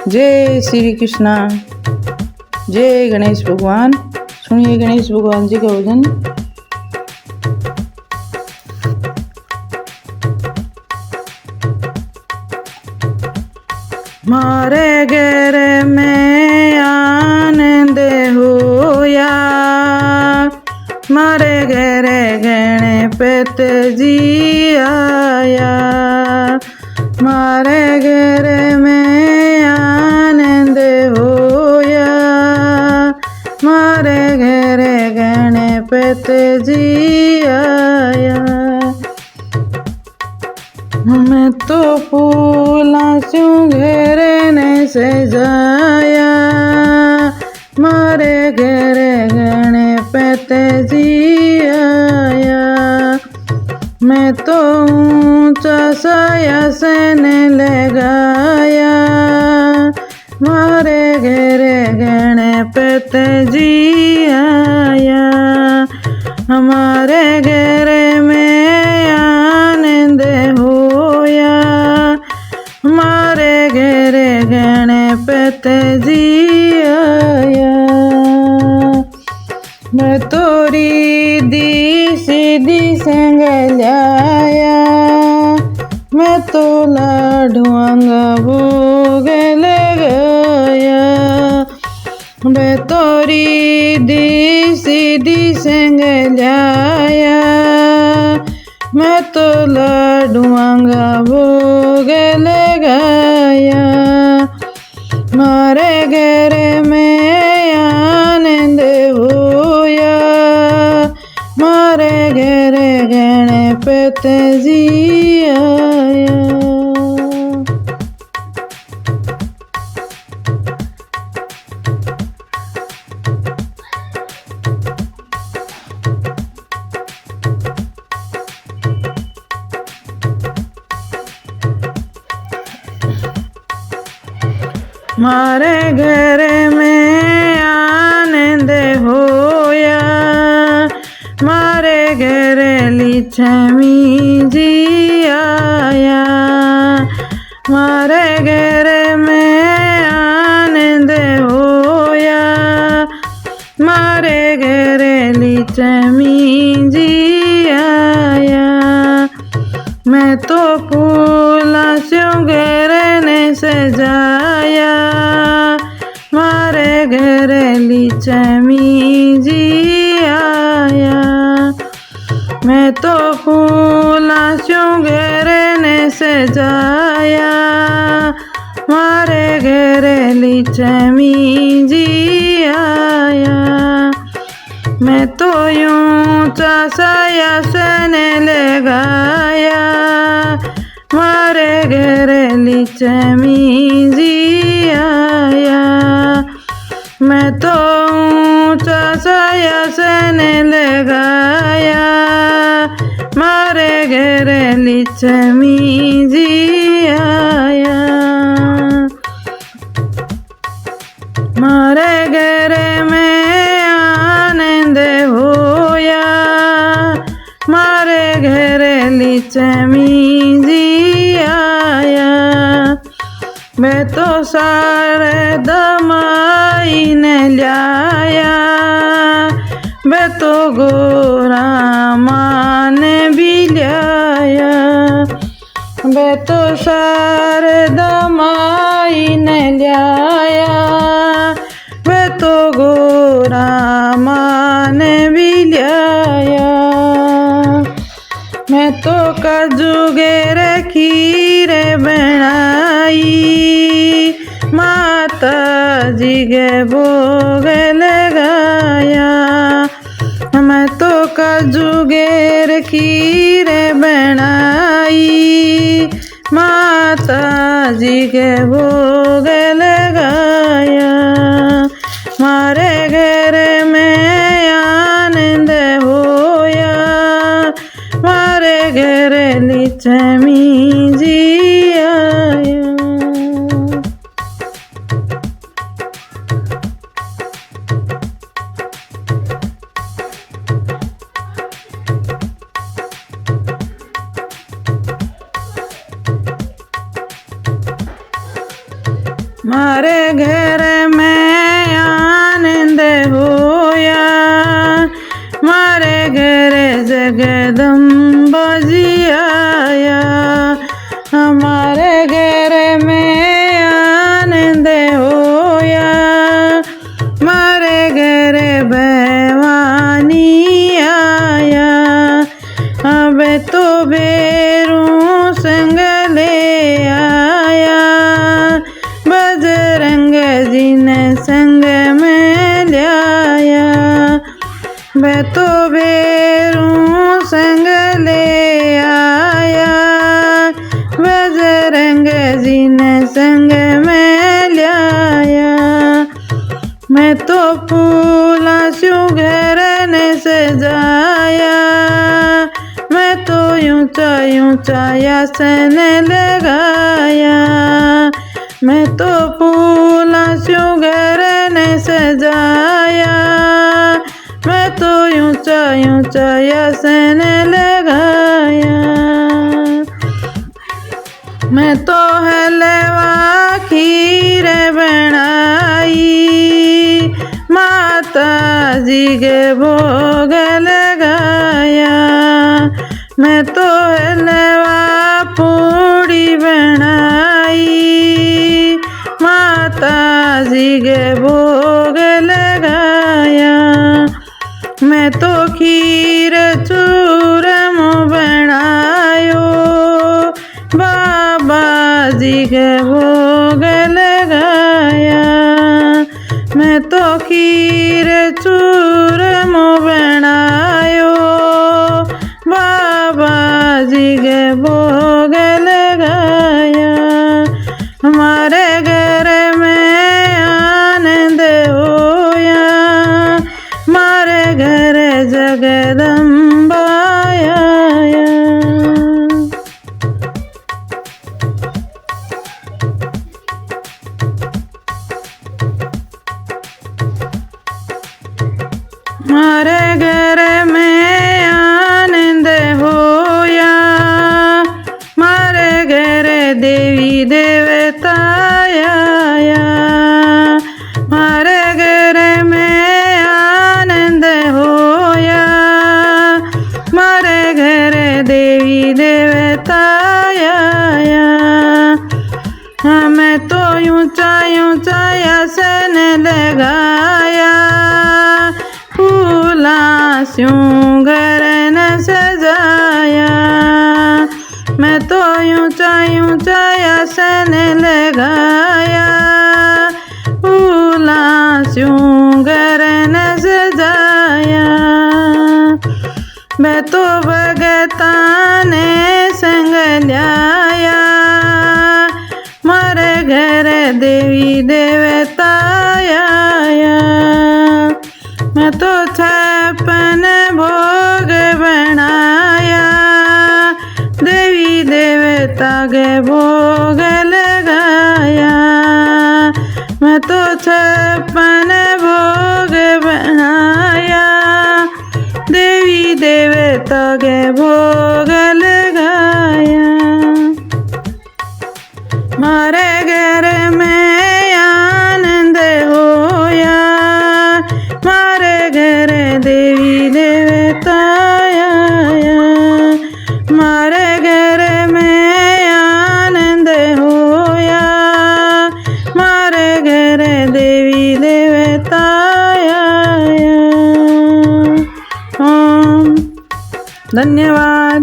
जय श्री कृष्णा। जय गणेश भगवान। सुनिए गणेश भगवान जी का भजन। मारे घर में आनंद होया, मारे घर गणपति जी आया। मारे घर में आनंद होया, मारे घर गणपति जी आया। मैं तो फूला से घर ने सजाया, मारे घर गणपति जी आया। मैं तो ऊंचा साया सन लगाया, मारे घर गणपति जी आया। हमारे घर में आनंद होया, हमारे घर गणपति जी आया। मैं तोरी दी सीधी संग लाया, मैं तो लाडुआंगा भोग लगाया। मैं तोरी दी सीधी संग लाया, मैं तो लाडुआंगा भोग लगाया। मारे घर में आनंद होया, मारे घर गणपति जी आया। मारे घर में आनंद होया, मारे घर लक्ष्मी जी आया। मारे घर में आनंद होया, मारे घर लक्ष्मी जी आया। मैं तो फूला से घर ने सजाया, मारे घर लक्ष्मी जी आया। मैं तो फूला से घर ने सजाया, मारे घर लक्ष्मी जी आया। मैं तो यूं साया सन लगाया, मारे घर लक्ष्मी जी आया। मैं तो ऊंचा साया सन लगाया, मारे घर लक्ष्मी जी आया। मारे घर में आनंद होया, मारे घर लक्ष्मी जी आया। मैं तो सारे दमाई ने लाया, मैं तो गोरा मान भी लाया। मैं तो सारे दमाई ने लाया, मैं तो गोरा मान भी लाया। मैं तो काजूगर खीर बनाई, माता जी के भोग लगाया। मैं तो काजूगर खीर बनाई, माता जी के भोग लगाया। मारे घर में आनंद होया, मारे घर लक्ष्मी जी आया। मारे घर में आनंद होया, मारे घर जगदम्बा जी आया। हमारे घर में आनंद होया, मारे घर भवानी आया। अब तो बेरू संग ले आया, बजरंग जी ने संग में लिया। मैं तो बेरू संग ले आया, बजरंग जी ने संग में लिया। मैं तो फूला स्यों घर ने सजाया, मैं तो ऊंचा ऊंचा आसन लगाया। मैं तो फूला स्यों घर ने सजाया, मैं तो ऊंचा ऊंचा आसन लगाया। मैं तो हलवा खीर बनाई, माता जी के भोग लगाया। मैं तो हलवा पूड़ी बनाई, माता जी के भोग लगाया। मैं तो खीर चूरम बनायो, बाबा जी के भोग लगाया। मैं तो खीर चूरम बनायो, बाबा जी के भोग लगाया। हमारे घर में आनंद होया, मारे घर जगदम्बा आया। मारे घर में आनंद होया, मारे घर देवी देवता आया। मारे घर में आनंद होया, मारे घर देवी देवता आया। मैं तो ऊंचा ऊंचा आसन लगाया, फूला स्यों घर न सजाया। मैं तो ऊंचा ऊंचा आसन लगाया, फूला स्यों घर न सजाया। मैं तो भगता ने संग लिया, मारे घर देवी देवता आया। मैं तो 56 भोग बनाया, देवी देवता के भोग लगाया। मैं तो 56 भोग बनाया, देवी देवता के भोग लगाया। मारे घर में आनंद होया, मारे घर देवी देवता आया। मारे घर में आनंद होया, मारे घर देवी देवता आया। ओम धन्यवाद।